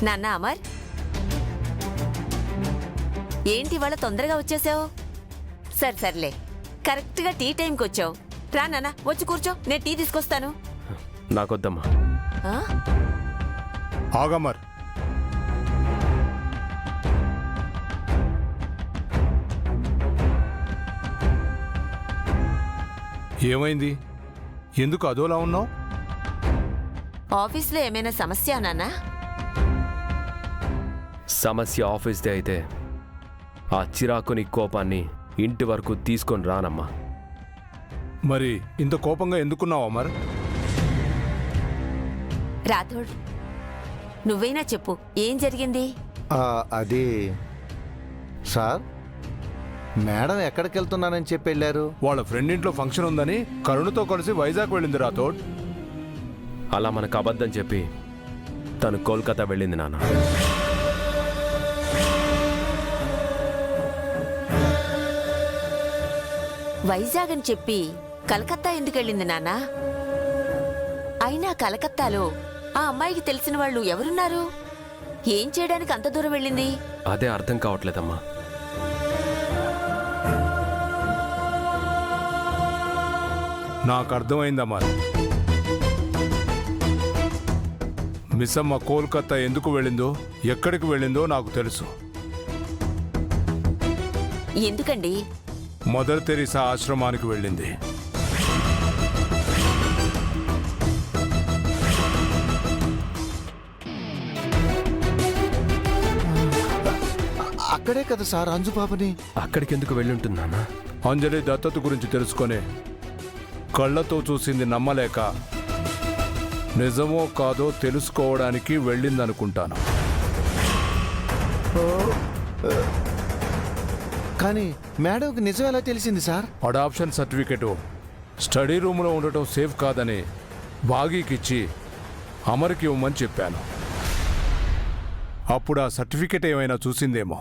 నాన్న అమర్, ఏంటి ఇవాళ తొందరగా వచ్చేసావు? సర్లే, కరెక్ట్గా టీ టైంకి వచ్చావు. రా నాన్న, వచ్చి కూర్చో, నేను టీ తీసుకొస్తాను. నాకొద్దమ్మా. ఆగమర్, ఏమైంది? ఎందుకు అదోలా ఉన్నావు? ఆఫీస్లో ఏమైనా సమస్య నాన్న? సమస్య ఆఫీస్దే అయితే ఆ చిరాకుని కోపాన్ని ఇంటి వరకు తీసుకొని రానమ్మా. మరి ఇంత కోపంగా ఎందుకున్నావు అమర్? రాథోడ్, నువ్వైనా చెప్పు, ఏం జరిగింది? అది సార్, మేడం ఎక్కడికి వెళ్తున్నానని చెప్పి వెళ్ళారు? వాళ్ళ ఫ్రెండ్ ఇంట్లో ఫంక్షన్ ఉందని కరుణతో కలిసి వైజాగ్ వెళ్ళింది రాథోడ్. అలా మనకు అబద్ధం చెప్పి తను కోల్కతా వెళ్ళింది నాన్న. వైజాగ్ అని చెప్పి కలకత్తా ఎందుకు వెళ్ళింది నాన్న? అయినా కలకత్తాలో ఆ అమ్మాయికి తెలిసిన వాళ్ళు ఎవరున్నారు? ఏం చేయడానికి అంత దూరం వెళ్ళింది? అదే అర్థం కావట్లేదమ్మా. నాకు అర్థమైంది అమర్. మిస్సమ్మ కోల్కతా ఎందుకు వెళ్ళిందో, ఎక్కడికి వెళ్ళిందో నాకు తెలుసు. ఎందుకండి? మదర్ తెరీసా ఆశ్రమానికి వెళ్ళింది. అక్కడే కదా సార్ అంజుబాబుని. అక్కడికి ఎందుకు వెళ్ళుంటుంది నాన్న? అంజలి దత్తత గురించి తెలుసుకొని కళ్ళతో చూసింది నమ్మలేక నిజమో కాదో తెలుసుకోవడానికి వెళ్ళిందనుకుంటాను. కానీ మేడంకి నిజం ఎలా తెలిసింది సార్? అడాప్షన్ సర్టిఫికెట్ స్టడీ రూమ్లో ఉండటం సేఫ్ కాదని బాగీకిచ్చి అమర్కి ఇవ్వమని చెప్పాను. అప్పుడు ఆ సర్టిఫికెట్ ఏమైనా చూసిందేమో.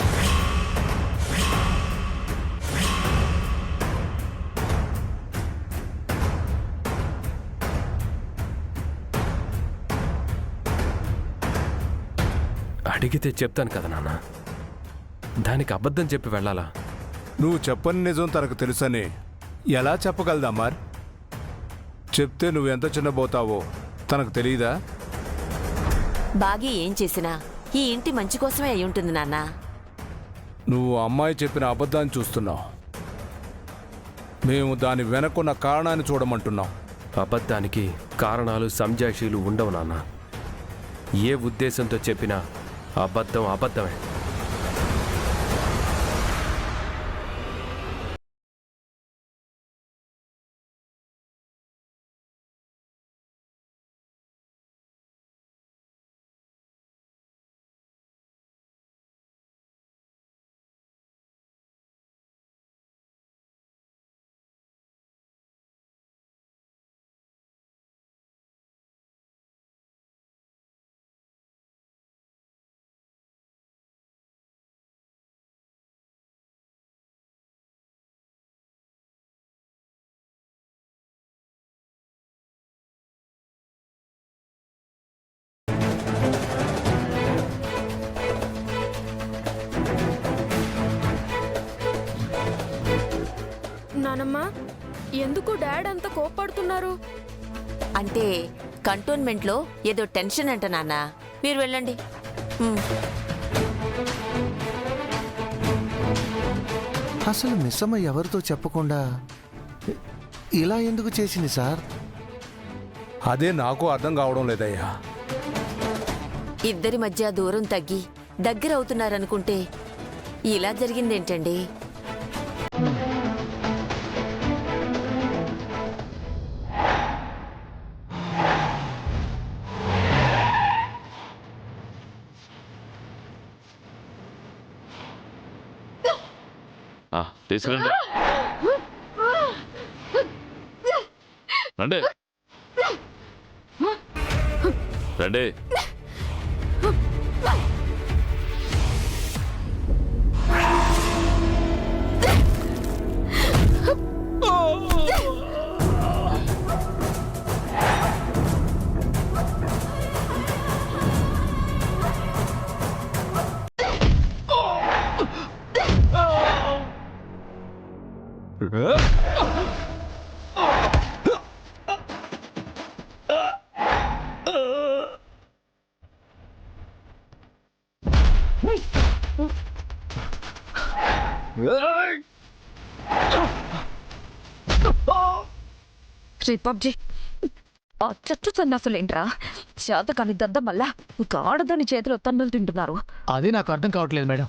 అడిగితే చెప్తాను కదా నాన్న, దానికి అబద్ధం చెప్పి వెళ్ళాలా? నువ్వు చెప్పని నిజం తనకు తెలుసని ఎలా చెప్పగలదా అమర్? చెప్తే నువ్వెంత చిన్నబోతావో తనకు తెలియదా? బాగి ఏం చేసినా ఈ ఇంటి మంచి కోసమే అయి ఉంటుంది నాన్న. నువ్వు అమ్మాయి చెప్పిన అబద్ధాన్ని చూస్తున్నావు. మేము దాని వెనకున్న కారణాన్ని చూడమంటున్నాం. అబద్ధానికి కారణాలు సంజాయిషీలు ఉండవు నాన్న. ఏ ఉద్దేశంతో చెప్పినా అబద్ధం అబద్ధమే. నానమ్మా, ఎందుకు డాడ్ అంత కోప్పడుతున్నారు? అంటే కంటోన్మెంట్లో ఏదో టెన్షన్ అంట నాన్న. మీరు వెళ్ళండి. అసలు మిస్సమ్మ ఎవరితో చెప్పకుండా ఇలా ఎందుకు చేసింది సార్? అదే నాకు అర్థం కావడం లేదయ్యా. ఇద్దరి మధ్య దూరం తగ్గి దగ్గర అవుతున్నారనుకుంటే ఇలా జరిగిందేంటండి? తీసుకురండి. రండి రండి. శ్రీ పబ్జీ ఆ చెట్టు సన్నాసులేంట్రా చేతకాని దద్ద మళ్ళా ఒక ఆడదాని చేతిలో తన్నులు తింటున్నారు. అది నాకు అర్థం కావట్లేదు మేడం.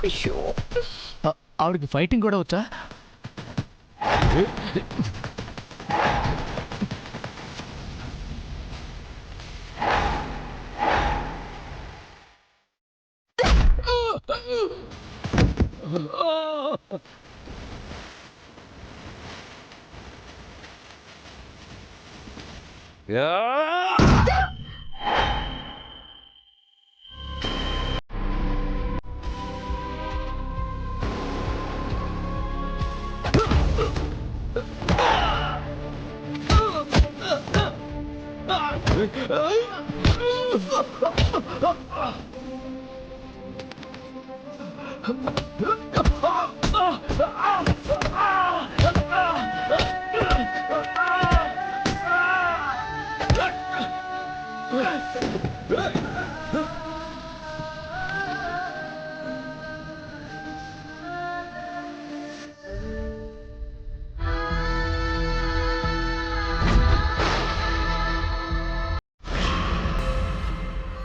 అయ్యో ఆవిడకి ఫైటింగ్ కూడా వచ్చా?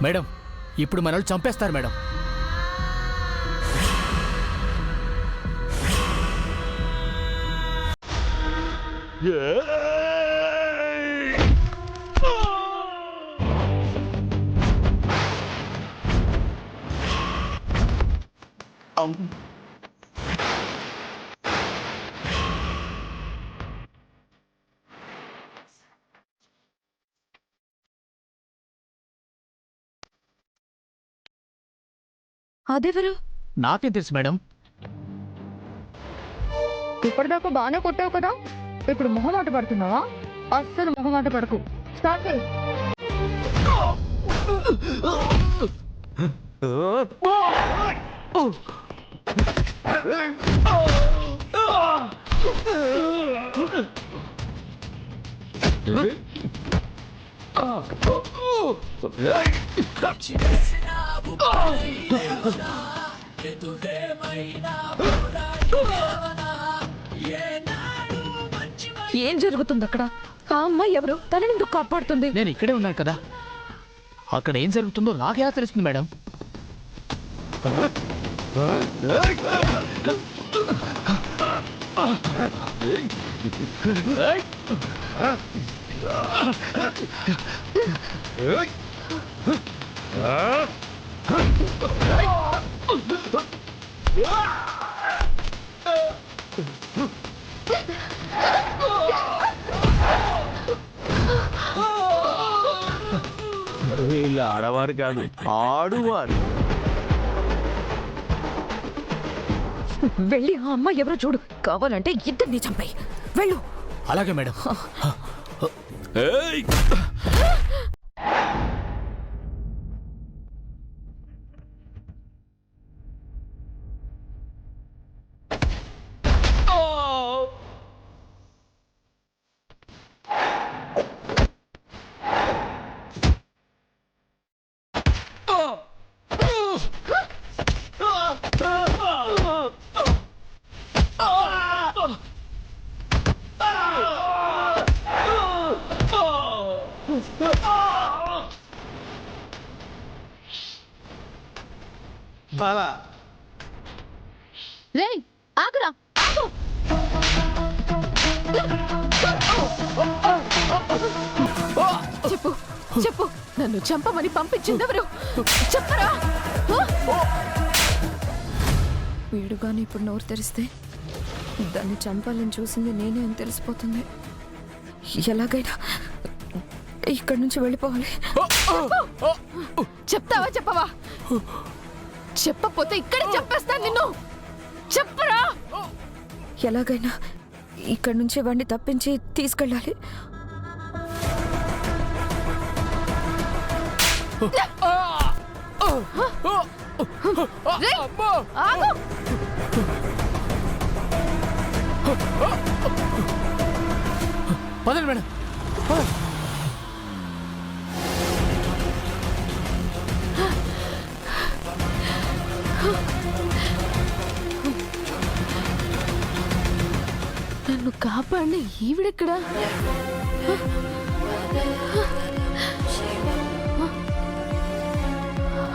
మేడం ఇప్పుడు మనల్ని చంపేస్తారు మేడం. అదెవరు? నాకేం తెలుసు మేడం. ఇప్పటిదాకా బాగానే కొట్టావు కదా, ఇప్పుడు మొహమాట పడుతున్నావా? అస్సలు మొహమాట పడకు. స్టార్ట్ చేయి. ఏం జరుగుతుంది అక్కడ? ఆ అమ్మాయి ఎవరు? తనని ఎందుకు కాపాడుతుంది? నేను ఇక్కడే ఉన్నాను కదా, అక్కడ ఏం జరుగుతుందో నాకెలా తెలుస్తుంది మేడం? వీళ్ళు ఆడవారు కాదు, ఆడువారు. వెళ్ళి ఆ అమ్మాయి ఎవరో చూడు. కావాలంటే ఇద్దరిని చంపాయి. వెళ్ళు. అలాగే మేడం. రేయ్ ఆగరా, ఆగు. చెప్పు చెప్పు, నన్ను చంపమని పంపించిందెవరు? చెప్పరా. వీడుగాని ఇప్పుడు నోరు తెరిస్తే దాన్ని చంపాలని చూసింది నేనే అని తెలిసిపోతుంది. ఎలాగైనా ఇక్కడి నుంచి వెళ్ళిపోవాలి. చెప్తావా చెప్పవా? చెప్పకపోతే ఇక్కడే చంపేస్తాను నిన్ను. చెప్పరా. ఎలాగైనా ఇక్కడి నుంచి వాడిని తప్పించి తీసుకెళ్ళాలి. ఆగు. పదండి మేడం. నన్ను కాపాడిన ఈవిడెక్కడా?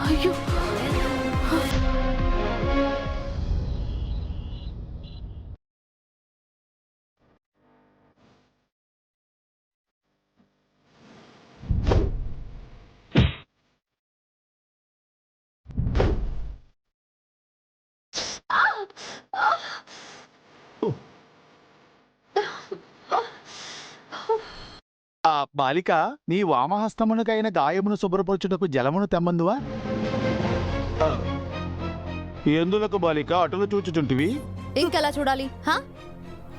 అయ్యో, ఆ బాలిక నీ వామహస్తమునకైన గాయమును శుభ్రపరచుటకు జలమును తెమ్మందువా? ఎందులకు బాలిక అటులు చూచుచుంటివి? ఇంకెలా చూడాలి హా?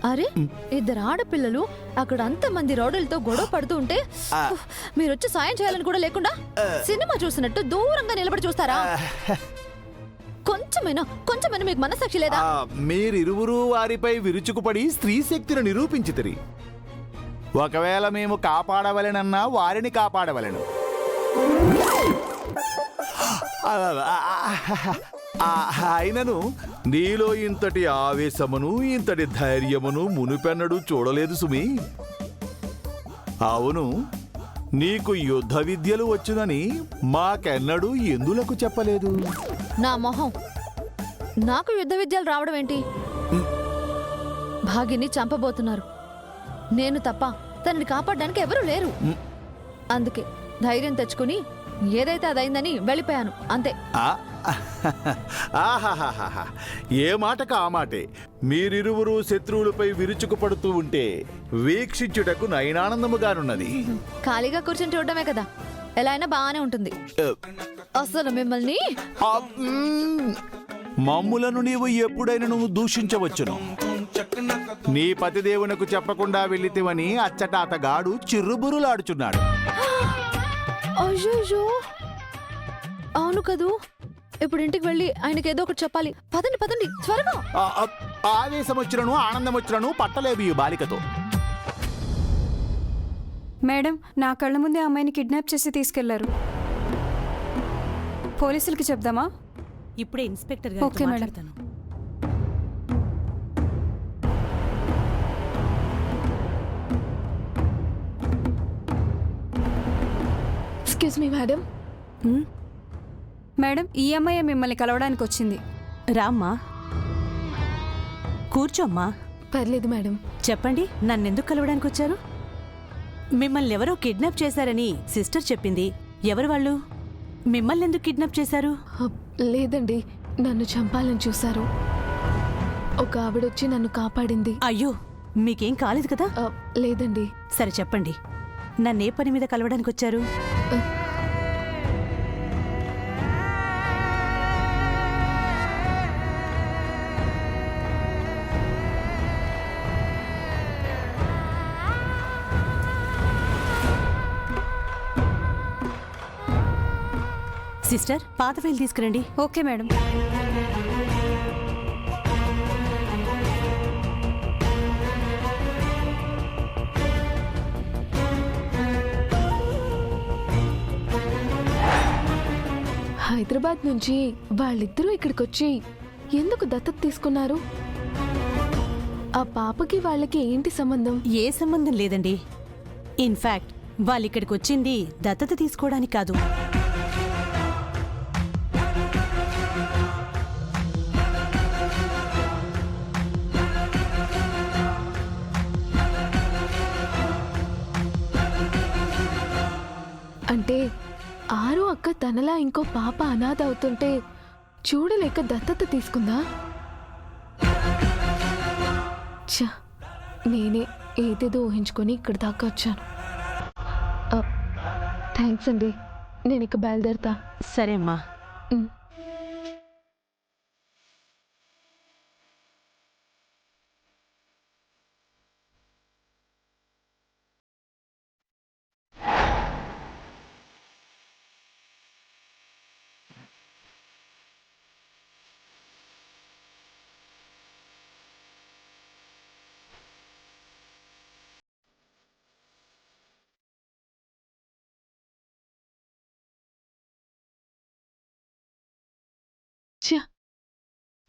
అరే ఇద్దరు ఆడపిల్లలు అక్కడ అంతమంది రౌడీలతో గొడవ పడుతూ ఉంటే మీరొచ్చి సాయం చేయాలని కూడా లేకుండా సినిమా చూసినట్టు దూరంగా నిలబడి చూస్తారా? కొంచెమైనా మీకు మనసాక్షి లేదా? మీరిరువురు వారిపై విరుచుకుపడి స్త్రీ శక్తిని నిరూపించితిరి. ఒకవేళ మేము కాపాడవలెనన్నా వారిని కాపాడవలెను. అయినను నీలో ఇంతటి ఆవేశమును ఇంతటి ధైర్యమును మునుపెన్నడూ చూడలేదు సుమి. అవును, నీకు యుద్ధ విద్యలు వచ్చునని మాకెన్నడూ ఎందులకు చెప్పలేదు? నా మొహం, నాకు యుద్ధ విద్యలు రావడం ఏంటి? భాగిని చంపబోతున్నారు. నేను తప్ప తనని కాపాడడానికి ఎవరూ లేరు. అందుకే ధైర్యం తెచ్చుకుని ఏదైతే అదైందని వెళ్ళిపోయాను అంతే. ఆహాహాహా, ఏ మాటకు ఆ మాటే. మీరిరువురు శత్రువులపై విరుచుకుపడుతూ ఉంటే వీక్షించుటకు నయనానందముగానున్నది. ఖాళీగా కూర్చొని చూడడమే కదా, ఎలా అయినా బాగానే ఉంటుంది. అసలు మిమ్మల్ని మమ్ములను నీవు ఎప్పుడైనా నువ్వు దూషించవచ్చును. నీ పతిదేవునకు చెప్పకుండా వెళ్ళితివని అచ్చట అతగాడు చిర్రుబురులాడుచున్నాడు. అయ్యో, అవును కదూ. ఇప్పుడు ఇంటికి వెళ్ళి ఆయనకి ఏదో ఒకటి చెప్పాలి. పదండి పదండి త్వరగా. ఆవేశం వచ్చినను ఆనందం వచ్చినను పట్టలేవు ఈ బాలికతో. మేడం, నా కళ్ళ ముందే అమ్మాయిని కిడ్నాప్ చేసి తీసుకెళ్లారు. పోలీసులకి చెప్దామా? ఇప్పుడే ఇన్స్పెక్టర్ ఓకే మేడం. మాట్లాడతాను. Excuse me madam. మేడం, ఈ అమ్మాయి మిమ్మల్ని కలవడానికి వచ్చింది. రామ్మా, కూర్చోమ్మా. పర్లేదు మేడం. చెప్పండి, నన్నెందుకు కలవడానికి వచ్చారు? మిమ్మల్ని ఎవరో కిడ్నాప్ చేశారని సిస్టర్ చెప్పింది. ఎవరు వాళ్ళు? మిమ్మల్ని ఎందుకు కిడ్నాప్ చేశారు? లేదండి, నన్ను చంపాలని చూశారు. ఒక ఆవిడొచ్చి నన్ను కాపాడింది. అయ్యో, మీకేం కాలేదు కదా? లేదండి. సరే చెప్పండి, నన్నే పని మీద కలవడానికి వచ్చారు? సిస్టర్, పాత ఫైల్ తీసుకురండి. Okay madam. హైదరాబాద్ నుంచి వాళ్ళిద్దరూ ఇక్కడికొచ్చి ఎందుకు దత్తత తీసుకున్నారు? ఆ పాపకి వాళ్ళకి ఏంటి సంబంధం? ఏ సంబంధం లేదండి. ఇన్ఫాక్ట్ వాళ్ళిక్కడికి వచ్చింది దత్తత తీసుకోవడానికి కాదు. అంటే ఆరు అక్క తనలా ఇంకో పాప అనాథ అవుతుంటే చూడలేక దత్తత తీసుకుందా? ఛ, నేనే ఏదేదో ఊహించుకొని ఇక్కడ దాకా వచ్చాను. థ్యాంక్స్ అండి, నేను ఇక బయలుదేరుతా. సరే అమ్మా.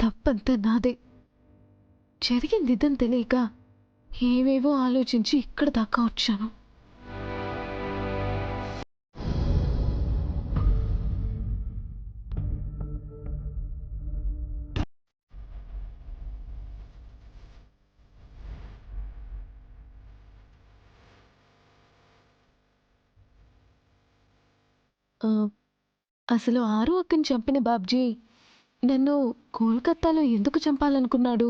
తప్పంతా నాదే. జరిగింది ఇదని తెలియక ఏవేవో ఆలోచించి ఇక్కడ దాకా వచ్చాను. అసలు ఆరు అక్కని చంపిన బాబ్జీ నన్ను కోల్కతాలో ఎందుకు చంపాలనుకున్నాడు?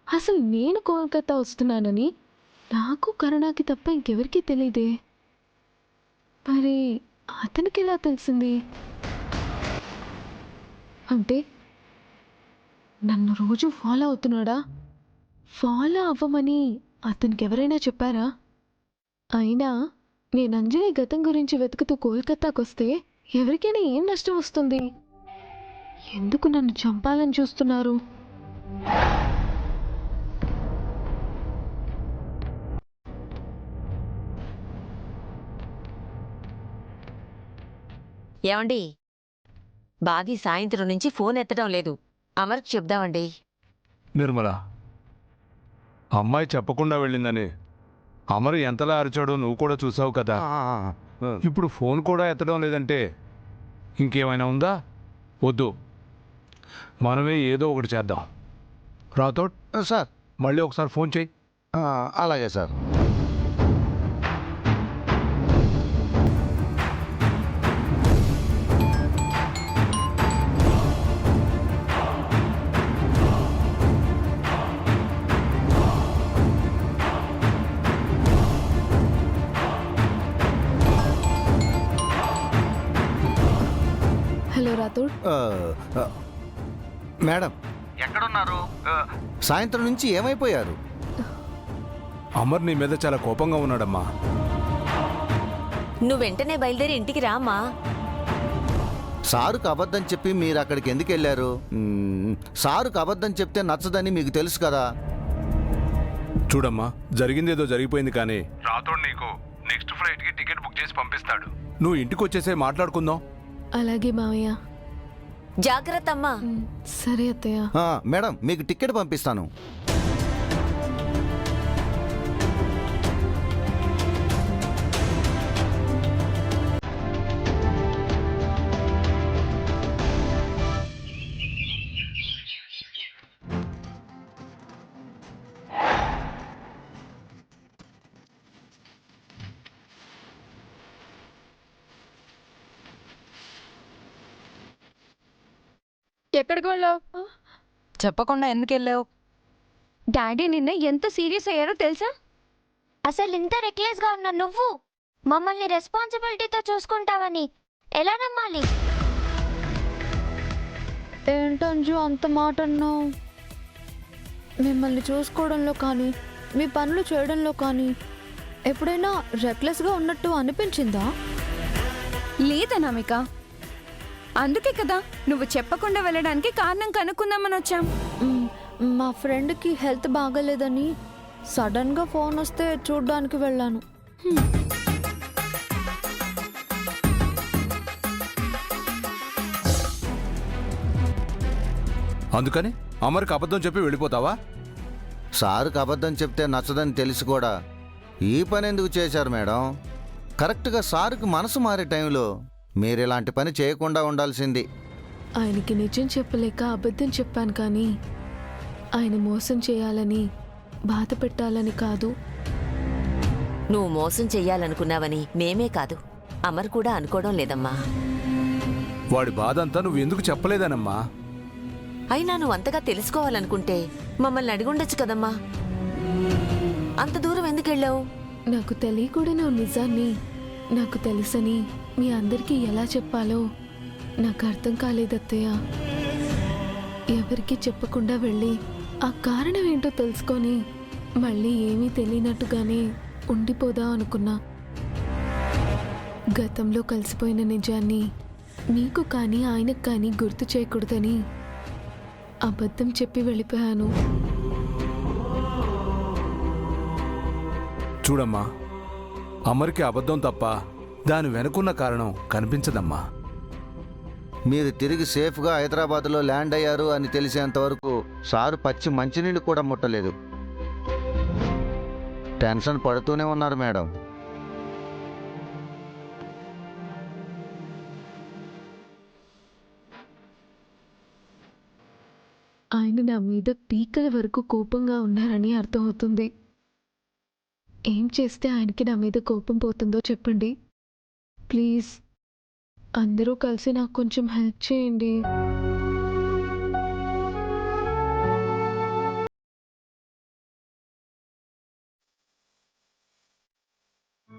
అసలు నేను కోల్కతా వస్తున్నానని నాకు కరుణాకి తప్ప ఇంకెవరికీ తెలియదే. మరి అతనికి ఎలా తెలిసింది? అంటే నన్ను రోజు ఫాలో అవుతున్నాడా? ఫాలో అవ్వమని అతనికి ఎవరైనా చెప్పారా? అయినా నేను అంజలి గతం గురించి వెతుకుతూ కోల్కతాకు వస్తే ఎవరికైనా ఏం నష్టం వస్తుంది? ఎందుకు నన్ను చంపాలని చూస్తున్నారు? ఏమండి, బాగి సాయంత్రం నుంచి ఫోన్ ఎత్తడం లేదు. అమర్కి చెప్దామండి. నిర్మల, అమ్మాయి చెప్పకుండా వెళ్ళిందని అమరు ఎంతలా అరిచాడో నువ్వు కూడా చూసావు కదా. ఇప్పుడు ఫోన్ కూడా ఎత్తడం లేదంటే ఇంకేమైనా ఉందా? వద్దు, మనమే ఏదో ఒకటి చేద్దాం. రాథోడ్ సార్. మళ్ళీ ఒకసారి ఫోన్ చేయి. అలాగే సార్. హలో రాథోడ్. మేడం ఎక్కడున్నారు? సాయంత్రం నుంచి ఏమైపోయారు? అమర్ నీ మీద చాలా కోపంగా ఉన్నాడమ్మా. నువ్వు వెంటనే బయలుదేరి ఇంటికి రామ్మా. సారుకు అబద్ధం చెప్పి మీరు అక్కడికి ఎందుకు వెళ్ళారు? సారుకు అబద్ధం చెప్తే నచ్చదని మీకు తెలుసు కదా. చూడమ్మా, జరిగిందేదో జరిగిపోయింది కానీ రాథోడ్ నీకు నెక్స్ట్ ఫ్లైట్కి టికెట్ బుక్ చేసి పంపిస్తాడు. నువ్వు ఇంటికి వచ్చేసే మాట్లాడుకుందాం. అలాగే మావయ్య. జాగ్రత్త అమ్మా. సరే అత్తయ్య. మేడం మీకు టికెట్ పంపిస్తాను. ఎక్కడికి వెళ్ళావు? చెప్పకుండా ఎందుకు వెళ్ళావు? డాడీ నిన్న ఎంత సీరియస్ అయ్యారో తెలుసా? అసలు ఇంత రెక్లెస్ గా ఉన్న నువ్వు మమ్మల్ని రెస్పాన్సిబిలిటీతో చూసుకుంటావని ఎలా నమ్మాలి? ఏంటంజు అంత మాట అన్నావు? మిమ్మల్ని చూసుకోవడంలో కానీ మీ పనులు చేయడంలో కానీ ఎప్పుడైనా రెక్లెస్గా ఉన్నట్టు అనిపించిందా? లేదనామిక, అందుకే కదా నువ్వు చెప్పకుండా వెళ్ళడానికి కారణం కనుక్కుందామని వచ్చాం. మా ఫ్రెండ్కి హెల్త్ బాగలేదని సడన్గా ఫోన్ వస్తే చూడ్డానికి వెళ్ళాను. అందుకని అమర్కి అబద్ధం చెప్పి వెళ్ళిపోతావా? సారుకు అబద్ధం చెప్తే నచ్చదని తెలిసి కూడా ఈ పని ఎందుకు చేశారు మేడం? కరెక్ట్గా సారుకు మనసు మారే టైంలో మీరు ఇలాంటి పని చేయకుండా ఉండాల్సింది. ఆయనకి నిజం చెప్పలేక అబద్ధం చెప్పాను కానీ ఆయన మోసం చేయాలని బాధ పెట్టాలని కాదు. నువ్వు మోసం చెయ్యాలనుకున్నావని మేమే కాదు, అమర్ కూడా అనుకోవడం లేదమ్మా. వాడి బాధ అంతా నువ్వు ఎందుకు చెప్పలేదనమ్మా? అయినా నువ్వు అంతగా తెలుసుకోవాలనుకుంటే మమ్మల్ని అడిగుండొచ్చు కదమ్మా. అంత దూరం ఎందుకు వెళ్ళావు? నాకు తెలియకూడని నిజాన్ని నాకు తెలుసని మీ అందరికీ ఎలా చెప్పాలో నాకు అర్థం కాలేదత్తయ్య. ఎవరికి చెప్పకుండా వెళ్ళి ఆ కారణం ఏంటో తెలుసుకొని మళ్ళీ ఏమీ తెలియనట్టుగానే ఉండిపోదాం అనుకున్నా. గతంలో కలిసిపోయిన నిజాన్ని మీకు కానీ ఆయనకు కానీ గుర్తు చేయకూడదని అబద్ధం చెప్పి వెళ్ళిపోయాను. చూడమ్మా, అమర్కి అబద్ధం తప్ప దాని వెనుకున్న కారణం కనిపించదమ్మా. మీరు తిరిగి సేఫ్గా హైదరాబాద్లో ల్యాండ్ అయ్యారు అని తెలిసేంత వరకు సారు పచ్చి మంచినీళ్ళు కూడా ముట్టలేదు. టెన్షన్ పడుతూనే ఉన్నారు మేడం. ఆయన నా మీద పీకల వరకు కోపంగా ఉన్నారని అర్థమవుతుంది. ఏం చేస్తే ఆయనకి నా మీద కోపం పోతుందో చెప్పండి ప్లీజ్. అందరూ కలిసి నాకు కొంచెం హెల్ప్ చేయండి.